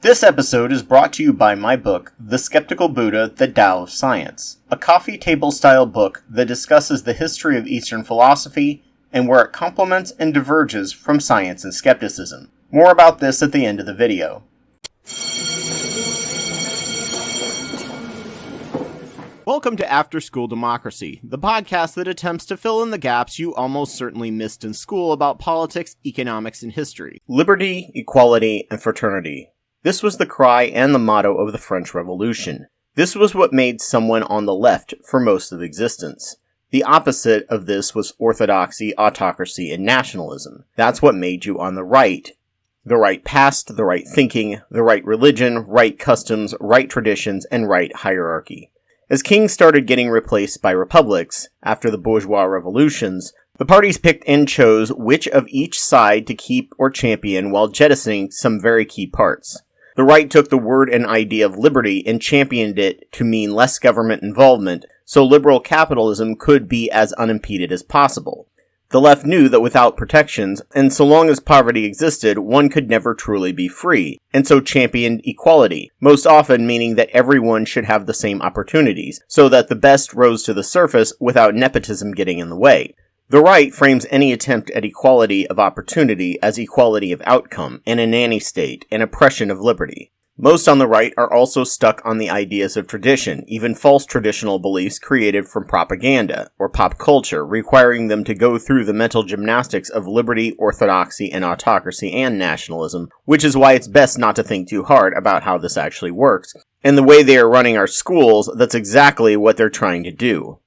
This episode is brought to you by my book, The Skeptical Buddha, The Tao of Science, a coffee table-style book that discusses the history of Eastern philosophy and where it complements and diverges from science and skepticism. More about this at the end of the video. Welcome to After School Democracy, the podcast that attempts to fill in the gaps you almost certainly missed in school about politics, economics, and history. Liberty, equality, and fraternity. This was the cry and the motto of the French Revolution. This was what made someone on the left for most of existence. The opposite of this was orthodoxy, autocracy, and nationalism. That's what made you on the right. The right past, the right thinking, the right religion, right customs, right traditions, and right hierarchy. As kings started getting replaced by republics after the bourgeois revolutions, the parties picked and chose which of each side to keep or champion while jettisoning some very key parts. The right took the word and idea of liberty and championed it to mean less government involvement, so liberal capitalism could be as unimpeded as possible. The left knew that without protections, and so long as poverty existed, one could never truly be free, and so championed equality, most often meaning that everyone should have the same opportunities, so that the best rose to the surface without nepotism getting in the way. The right frames any attempt at equality of opportunity as equality of outcome, and a nanny state, and oppression of liberty. Most on the right are also stuck on the ideas of tradition, even false traditional beliefs created from propaganda, or pop culture, requiring them to go through the mental gymnastics of liberty, orthodoxy, and autocracy and nationalism, which is why it's best not to think too hard about how this actually works. And the way they are running our schools, that's exactly what they're trying to do.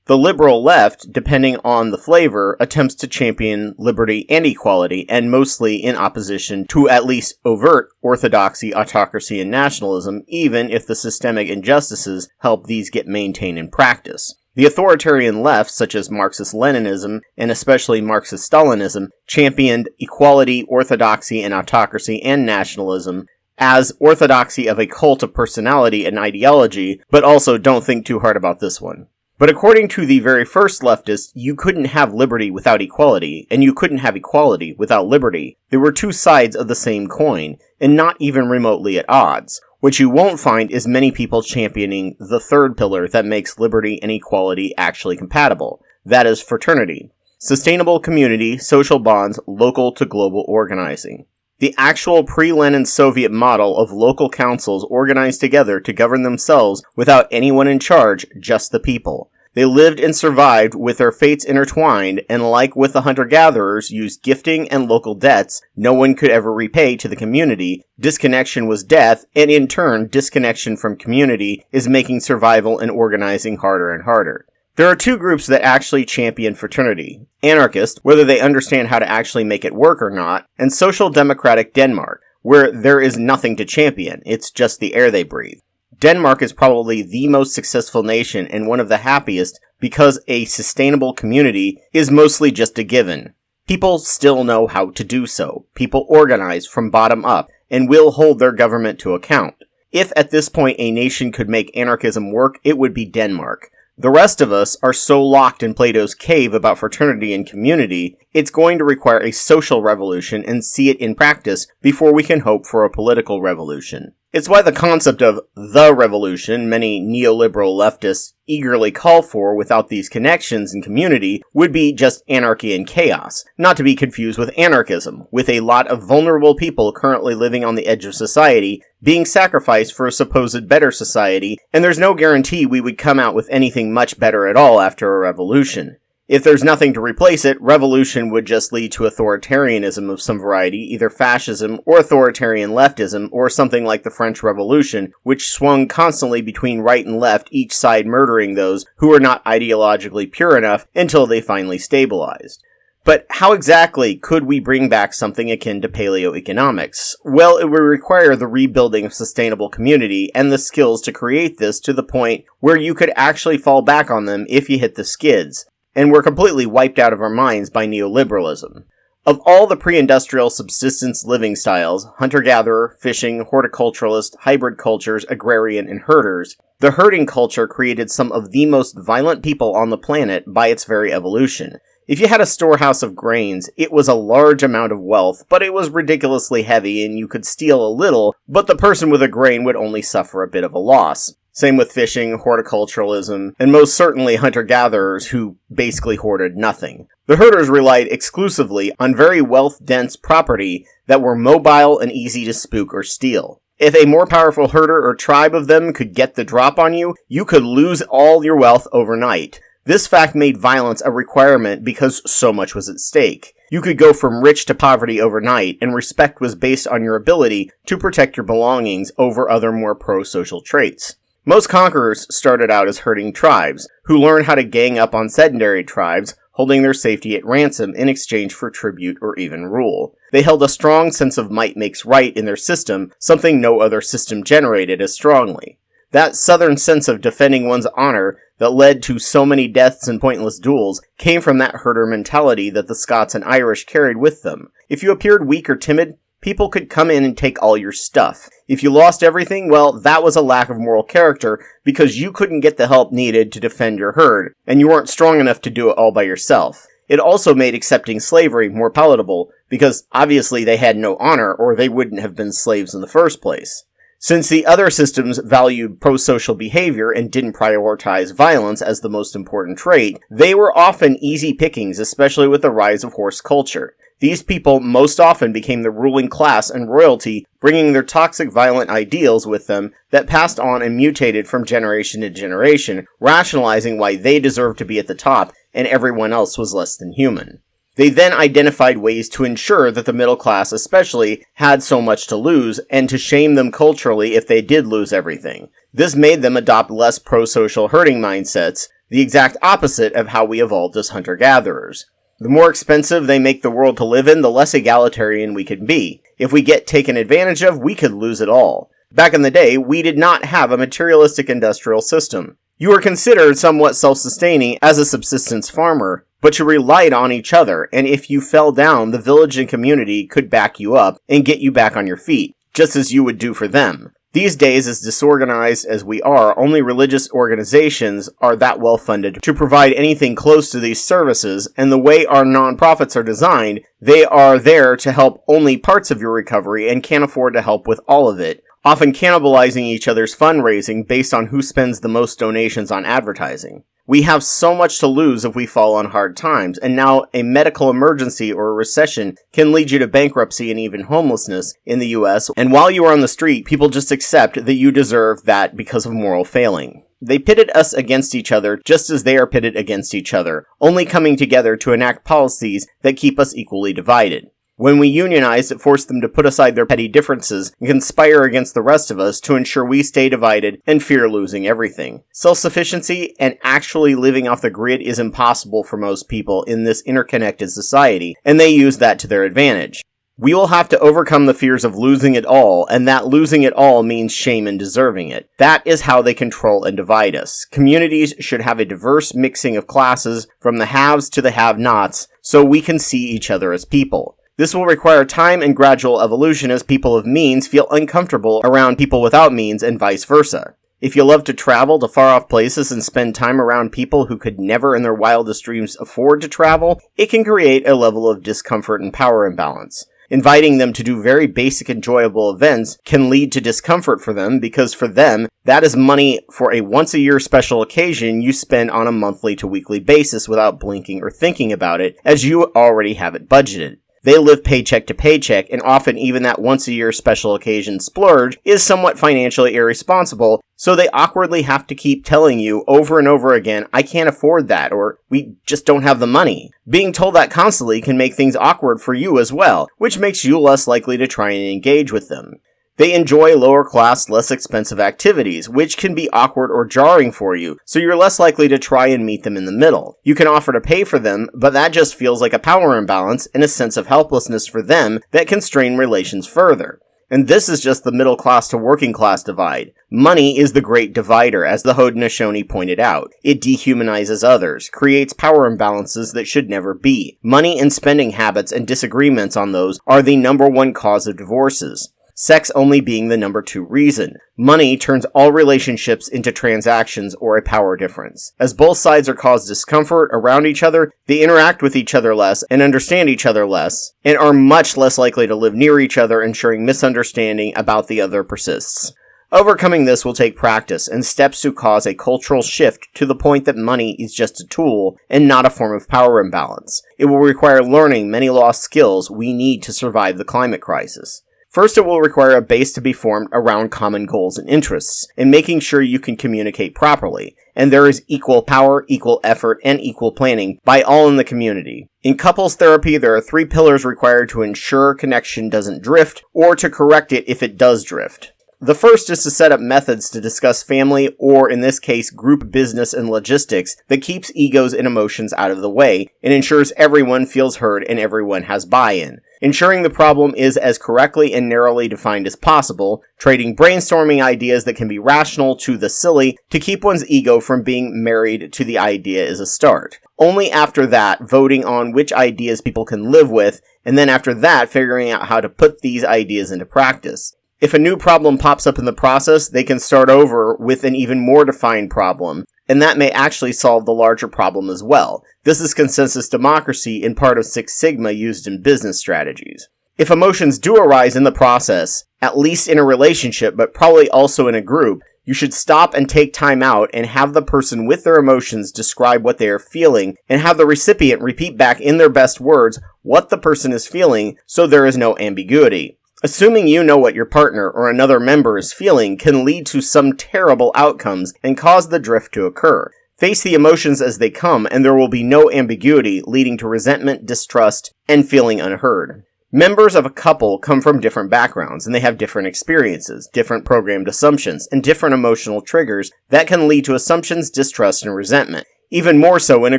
The liberal left, depending on the flavor, attempts to champion liberty and equality, and mostly in opposition to at least overt orthodoxy, autocracy, and nationalism, even if the systemic injustices help these get maintained in practice. The authoritarian left, such as Marxist-Leninism, and especially Marxist-Stalinism, championed equality, orthodoxy, and autocracy and nationalism as orthodoxy of a cult of personality and ideology, but also don't think too hard about this one. But according to the very first leftists, you couldn't have liberty without equality, and you couldn't have equality without liberty. There were two sides of the same coin, and not even remotely at odds. What you won't find is many people championing the third pillar that makes liberty and equality actually compatible. That is fraternity. Sustainable community, social bonds, local to global organizing. The actual pre-Lenin Soviet model of local councils organized together to govern themselves without anyone in charge, just the people. They lived and survived with their fates intertwined, and like with the hunter-gatherers, used gifting and local debts no one could ever repay to the community. Disconnection was death, and in turn, disconnection from community is making survival and organizing harder and harder. There are two groups that actually champion fraternity. Anarchist, whether they understand how to actually make it work or not, and Social Democratic Denmark, where there is nothing to champion, it's just the air they breathe. Denmark is probably the most successful nation and one of the happiest because a sustainable community is mostly just a given. People still know how to do so. People organize from bottom up and will hold their government to account. If at this point a nation could make anarchism work, it would be Denmark. The rest of us are so locked in Plato's cave about fraternity and community, it's going to require a social revolution and see it in practice before we can hope for a political revolution. It's why the concept of the revolution many neoliberal leftists eagerly call for without these connections in community would be just anarchy and chaos, not to be confused with anarchism, with a lot of vulnerable people currently living on the edge of society being sacrificed for a supposed better society, and there's no guarantee we would come out with anything much better at all after a revolution. If there's nothing to replace it, revolution would just lead to authoritarianism of some variety, either fascism or authoritarian leftism, or something like the French Revolution, which swung constantly between right and left, each side murdering those who were not ideologically pure enough until they finally stabilized. But how exactly could we bring back something akin to Paleo-economics? Well, it would require the rebuilding of sustainable community and the skills to create this to the point where you could actually fall back on them if you hit the skids. And we're completely wiped out of our minds by neoliberalism. Of all the pre-industrial subsistence living styles, hunter-gatherer, fishing, horticulturalist, hybrid cultures, agrarian, and herders, the herding culture created some of the most violent people on the planet by its very evolution. If you had a storehouse of grains, it was a large amount of wealth, but it was ridiculously heavy and you could steal a little, but the person with a grain would only suffer a bit of a loss. Same with fishing, horticulturalism, and most certainly hunter-gatherers who basically hoarded nothing. The herders relied exclusively on very wealth-dense property that were mobile and easy to spook or steal. If a more powerful herder or tribe of them could get the drop on you, you could lose all your wealth overnight. This fact made violence a requirement because so much was at stake. You could go from rich to poverty overnight, and respect was based on your ability to protect your belongings over other more pro-social traits. Most conquerors started out as herding tribes, who learned how to gang up on sedentary tribes, holding their safety at ransom in exchange for tribute or even rule. They held a strong sense of might makes right in their system, something no other system generated as strongly. That southern sense of defending one's honor that led to so many deaths and pointless duels came from that herder mentality that the Scots and Irish carried with them. If you appeared weak or timid, people could come in and take all your stuff. If you lost everything, well, that was a lack of moral character because you couldn't get the help needed to defend your herd, and you weren't strong enough to do it all by yourself. It also made accepting slavery more palatable because obviously they had no honor or they wouldn't have been slaves in the first place. Since the other systems valued pro-social behavior and didn't prioritize violence as the most important trait, they were often easy pickings, especially with the rise of horse culture. These people most often became the ruling class and royalty, bringing their toxic violent ideals with them that passed on and mutated from generation to generation, rationalizing why they deserved to be at the top and everyone else was less than human. They then identified ways to ensure that the middle class especially had so much to lose, and to shame them culturally if they did lose everything. This made them adopt less pro-social herding mindsets, the exact opposite of how we evolved as hunter-gatherers. The more expensive they make the world to live in, the less egalitarian we can be. If we get taken advantage of, we could lose it all. Back in the day, we did not have a materialistic industrial system. You were considered somewhat self-sustaining as a subsistence farmer, but you relied on each other, and if you fell down, the village and community could back you up and get you back on your feet, just as you would do for them. These days, as disorganized as we are, only religious organizations are that well funded to provide anything close to these services, and the way our nonprofits are designed, they are there to help only parts of your recovery and can't afford to help with all of it, often cannibalizing each other's fundraising based on who spends the most donations on advertising. We have so much to lose if we fall on hard times, and now a medical emergency or a recession can lead you to bankruptcy and even homelessness in the US, and while you are on the street, people just accept that you deserve that because of moral failing. They pitted us against each other just as they are pitted against each other, only coming together to enact policies that keep us equally divided. When we unionized, it forced them to put aside their petty differences and conspire against the rest of us to ensure we stay divided and fear losing everything. Self-sufficiency and actually living off the grid is impossible for most people in this interconnected society, and they use that to their advantage. We will have to overcome the fears of losing it all, and that losing it all means shame in deserving it. That is how they control and divide us. Communities should have a diverse mixing of classes, from the haves to the have-nots, so we can see each other as people. This will require time and gradual evolution as people of means feel uncomfortable around people without means and vice versa. If you love to travel to far-off places and spend time around people who could never in their wildest dreams afford to travel, it can create a level of discomfort and power imbalance. Inviting them to do very basic enjoyable events can lead to discomfort for them because for them, that is money for a once-a-year special occasion you spend on a monthly to weekly basis without blinking or thinking about it, as you already have it budgeted. They live paycheck to paycheck, and often even that once-a-year special occasion splurge is somewhat financially irresponsible, so they awkwardly have to keep telling you over and over again, I can't afford that, or we just don't have the money. Being told that constantly can make things awkward for you as well, which makes you less likely to try and engage with them. They enjoy lower-class, less expensive activities, which can be awkward or jarring for you, so you're less likely to try and meet them in the middle. You can offer to pay for them, but that just feels like a power imbalance and a sense of helplessness for them that can strain relations further. And this is just the middle-class to working-class divide. Money is the great divider, as the Haudenosaunee pointed out. It dehumanizes others, creates power imbalances that should never be. Money and spending habits and disagreements on those are the number one cause of divorces. sex only being the number 2 reason. Money turns all relationships into transactions or a power difference. As both sides are caused discomfort around each other, they interact with each other less and understand each other less, and are much less likely to live near each other, ensuring misunderstanding about the other persists. Overcoming this will take practice and steps to cause a cultural shift to the point that money is just a tool and not a form of power imbalance. It will require learning many lost skills we need to survive the climate crisis. First, it will require a base to be formed around common goals and interests, and making sure you can communicate properly, and there is equal power, equal effort, and equal planning by all in the community. In couples therapy, there are 3 pillars required to ensure connection doesn't drift, or to correct it if it does drift. The first is to set up methods to discuss family, or in this case, group business and logistics that keeps egos and emotions out of the way and ensures everyone feels heard and everyone has buy-in. Ensuring the problem is as correctly and narrowly defined as possible, trading brainstorming ideas that can be rational to the silly to keep one's ego from being married to the idea is a start. Only after that, voting on which ideas people can live with, and then after that, figuring out how to put these ideas into practice. If a new problem pops up in the process, they can start over with an even more defined problem, and that may actually solve the larger problem as well. This is consensus democracy and part of Six Sigma used in business strategies. If emotions do arise in the process, at least in a relationship, but probably also in a group, you should stop and take time out and have the person with their emotions describe what they are feeling, and have the recipient repeat back in their best words what the person is feeling so there is no ambiguity. Assuming you know what your partner or another member is feeling can lead to some terrible outcomes and cause the drift to occur. Face the emotions as they come, and there will be no ambiguity, leading to resentment, distrust, and feeling unheard. Members of a couple come from different backgrounds, and they have different experiences, different programmed assumptions, and different emotional triggers that can lead to assumptions, distrust, and resentment. Even more so in a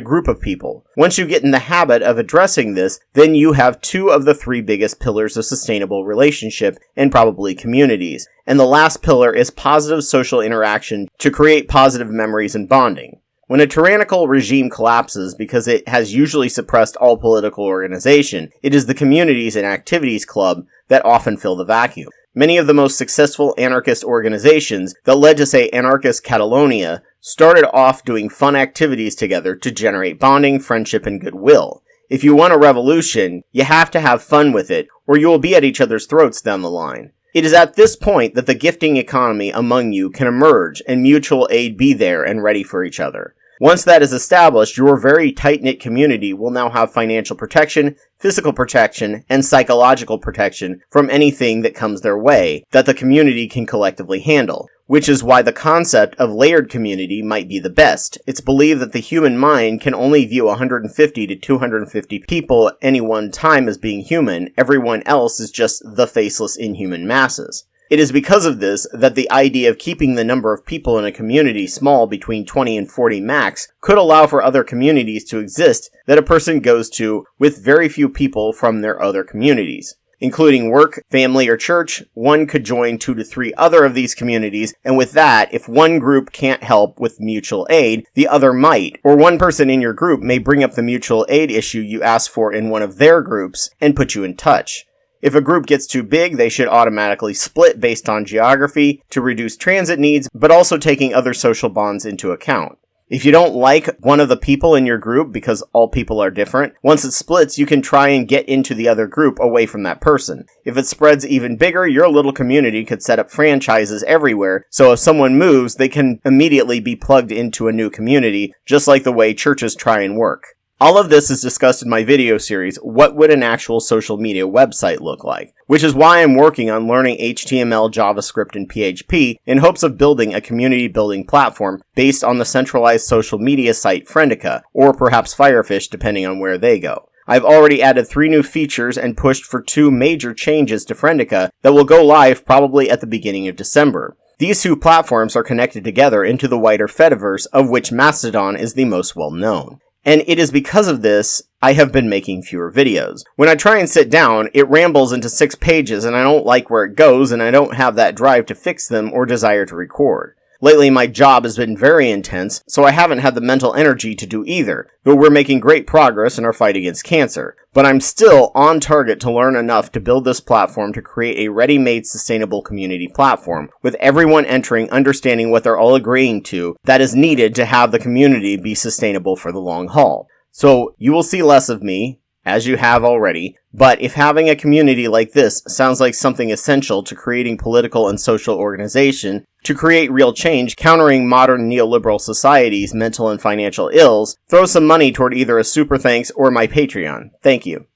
group of people. Once you get in the habit of addressing this, then you have 2 of the 3 biggest pillars of sustainable relationship and probably communities. And the last pillar is positive social interaction to create positive memories and bonding. When a tyrannical regime collapses because it has usually suppressed all political organization, it is the communities and activities club that often fill the vacuum. Many of the most successful anarchist organizations that led to, say, anarchist Catalonia started off doing fun activities together to generate bonding, friendship, and goodwill. If you want a revolution, you have to have fun with it, or you will be at each other's throats down the line. It is at this point that the gifting economy among you can emerge and mutual aid be there and ready for each other. Once that is established, your very tight-knit community will now have financial protection, physical protection, and psychological protection from anything that comes their way that the community can collectively handle, which is why the concept of layered community might be the best. It's believed that the human mind can only view 150 to 250 people at any one time as being human. Everyone else is just the faceless inhuman masses. It is because of this that the idea of keeping the number of people in a community small between 20 and 40 max could allow for other communities to exist that a person goes to with very few people from their other communities. Including work, family, or church, one could join 2 to 3 other of these communities, and with that, if one group can't help with mutual aid, the other might. Or one person in your group may bring up the mutual aid issue you asked for in one of their groups and put you in touch. If a group gets too big, they should automatically split based on geography to reduce transit needs, but also taking other social bonds into account. If you don't like one of the people in your group because all people are different, once it splits, you can try and get into the other group away from that person. If it spreads even bigger, your little community could set up franchises everywhere, so if someone moves, they can immediately be plugged into a new community, just like the way churches try and work. All of this is discussed in my video series, What Would an Actual Social Media Website Look Like? Which is why I'm working on learning HTML, JavaScript, and PHP in hopes of building a community building platform based on the centralized social media site friendica, or perhaps Firefish depending on where they go. I've already added 3 new features and pushed for 2 major changes to friendica that will go live probably at the beginning of December. These 2 platforms are connected together into the wider Fediverse, of which Mastodon is the most well known. And it is because of this I have been making fewer videos. When I try and sit down, it rambles into 6 pages and I don't like where it goes and I don't have that drive to fix them or desire to record. Lately, my job has been very intense, so I haven't had the mental energy to do either, but we're making great progress in our fight against cancer. But I'm still on target to learn enough to build this platform to create a ready-made sustainable community platform, with everyone entering understanding what they're all agreeing to that is needed to have the community be sustainable for the long haul. So, you will see less of me, as you have already, but if having a community like this sounds like something essential to creating political and social organization, to create real change countering modern neoliberal society's mental and financial ills, throw some money toward either a super thanks or my Patreon. Thank you.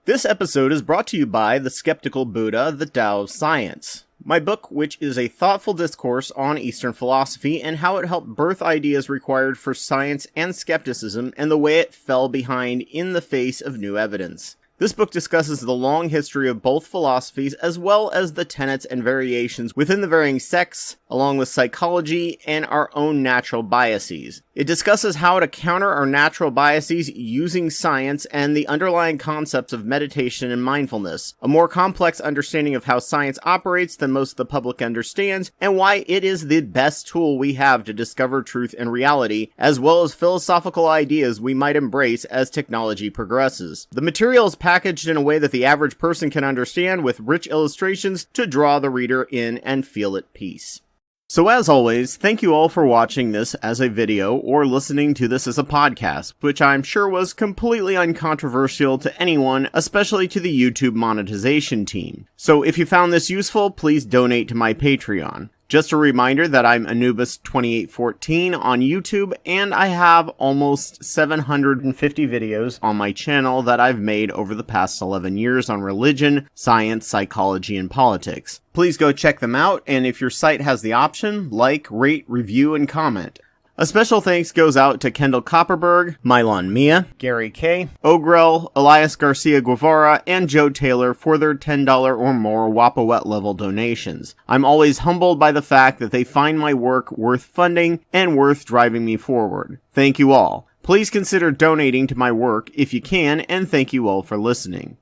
This episode is brought to you by The Skeptical Buddha, The Tao of Science. My book, which is a thoughtful discourse on Eastern philosophy and how it helped birth ideas required for science and skepticism and the way it fell behind in the face of new evidence. This book discusses the long history of both philosophies as well as the tenets and variations within the varying sects, along with psychology and our own natural biases. It discusses how to counter our natural biases using science and the underlying concepts of meditation and mindfulness, a more complex understanding of how science operates than most of the public understands, and why it is the best tool we have to discover truth and reality, as well as philosophical ideas we might embrace as technology progresses. The material is packaged in a way that the average person can understand, with rich illustrations to draw the reader in and feel at peace. So as always, thank you all for watching this as a video or listening to this as a podcast, which I'm sure was completely uncontroversial to anyone, especially to the YouTube monetization team. So if you found this useful, please donate to my Patreon. Just a reminder that I'm Anubis2814 on YouTube, and I have almost 750 videos on my channel that I've made over the past 11 years on religion, science, psychology, and politics. Please go check them out, and if your site has the option, like, rate, review, and comment. A special thanks goes out to Kendall Copperberg, Mylon Mia, Gary K, Ogrel, Elias Garcia Guevara, and Joe Taylor for their $10 or more Wapawet level donations. I'm always humbled by the fact that they find my work worth funding and worth driving me forward. Thank you all. Please consider donating to my work if you can, and thank you all for listening.